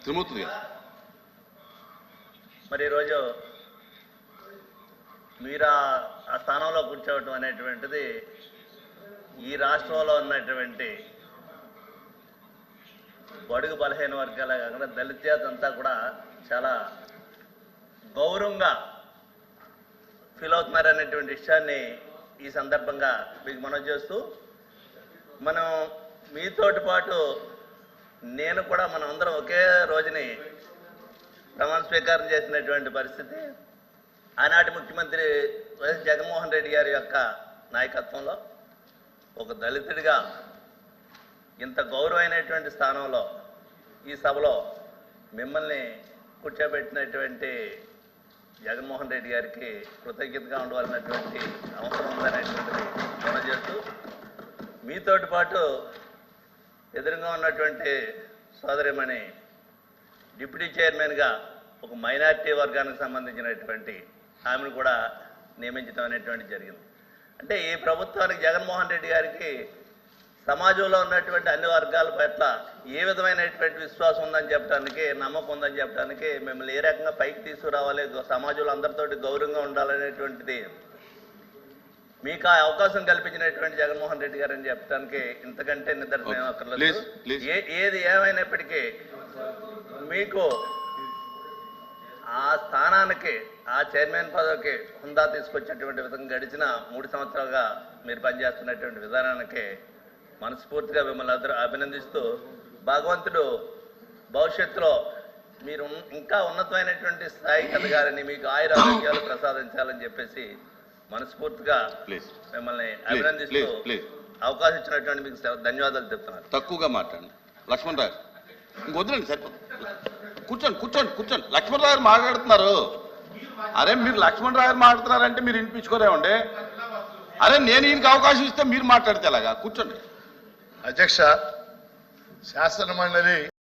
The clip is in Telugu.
త్రిమూర్తి గారు. మరి ఈరోజు మీరు ఆ స్థానంలో కూర్చోవటం అనేటువంటిది ఈ రాష్ట్రంలో ఉన్నటువంటి బడుగు బలహీన వర్గాల కాకుండా దళిత జాతి అంతా కూడా చాలా గౌరవంగా ఫీల్ అవుతున్నారనేటువంటి విషయాన్ని ఈ సందర్భంగా మీకు మనవి చేస్తూ, మనం మీతోటి పాటు నేను కూడా మనం అందరం ఒకే రోజుని ప్రమాణ స్వీకారం చేసినటువంటి పరిస్థితి ఆనాటి ముఖ్యమంత్రి వైఎస్ జగన్మోహన్ రెడ్డి గారి యొక్క నాయకత్వంలో ఒక దళితుడిగా ఇంత గౌరవమైనటువంటి స్థానంలో ఈ సభలో మిమ్మల్ని కూర్చోబెట్టినటువంటి జగన్మోహన్ రెడ్డి గారికి కృతజ్ఞతగా ఉండవలసినటువంటి అవసరం ఉందనేటువంటిది మనం చేస్తూ, మీతోటి పాటు ఎదురుగా ఉన్నటువంటి సోదరిమణి డిప్యూటీ చైర్మన్గా ఒక మైనారిటీ వర్గానికి సంబంధించినటువంటి ఆమెను కూడా నియమించడం అనేటువంటి జరిగింది. అంటే ఈ ప్రభుత్వానికి జగన్మోహన్ రెడ్డి గారికి సమాజంలో ఉన్నటువంటి అన్ని వర్గాల పట్ల ఏ విధమైనటువంటి విశ్వాసం ఉందని చెప్పడానికి, నమ్మకం ఉందని చెప్పడానికి, మిమ్మల్ని ఏ రకంగా పైకి తీసుకురావాలి, సమాజంలో అందరితోటి గౌరవంగా ఉండాలనేటువంటిది మీకు ఆ అవకాశం కల్పించినటువంటి జగన్మోహన్ రెడ్డి గారు అని చెప్పడానికి ఇంతకంటే నిదర్శనం అక్కర్లేదు. ఏది ఏమైనప్పటికీ మీకు ఆ స్థానానికి, ఆ చైర్మన్ పదవికి హుందా తీసుకొచ్చేటువంటి విధంగా గడిచిన 3 సంవత్సరాలుగా మీరు పనిచేస్తున్నటువంటి విధానానికి మనస్ఫూర్తిగా మిమ్మల్ని అభినందిస్తూ, భగవంతుడు భవిష్యత్తులో మీరు ఇంకా ఉన్నతమైనటువంటి స్థాయికి ఎదగాలని, మీకు ఆయురారోగ్యాలు ప్రసాదించాలని చెప్పేసి మనస్ఫూర్తిగా మిమ్మల్ని అభినందిస్తూ అవకాశం ఇచ్చినటువంటి మీకు ధన్యవాదాలు చెప్తున్నారు. తక్కువగా మాట్లాడండి. లక్ష్మణ్ రావు ఇంకొద్దులండి, సరిపోతుంది. కూర్చోండి కూర్చోండి కూర్చోండి. లక్ష్మణ్ రావు మాట్లాడుతున్నారు. అరే మీరు లక్ష్మణ్ రావు మాట్లాడుతున్నారంటే మీరు వినిపించుకోరేమండి. అరే నేను ఈయనకి అవకాశం ఇస్తే మీరు మాట్లాడితే ఎలాగా? కూర్చోండి. అధ్యక్ష, శాసన మండలి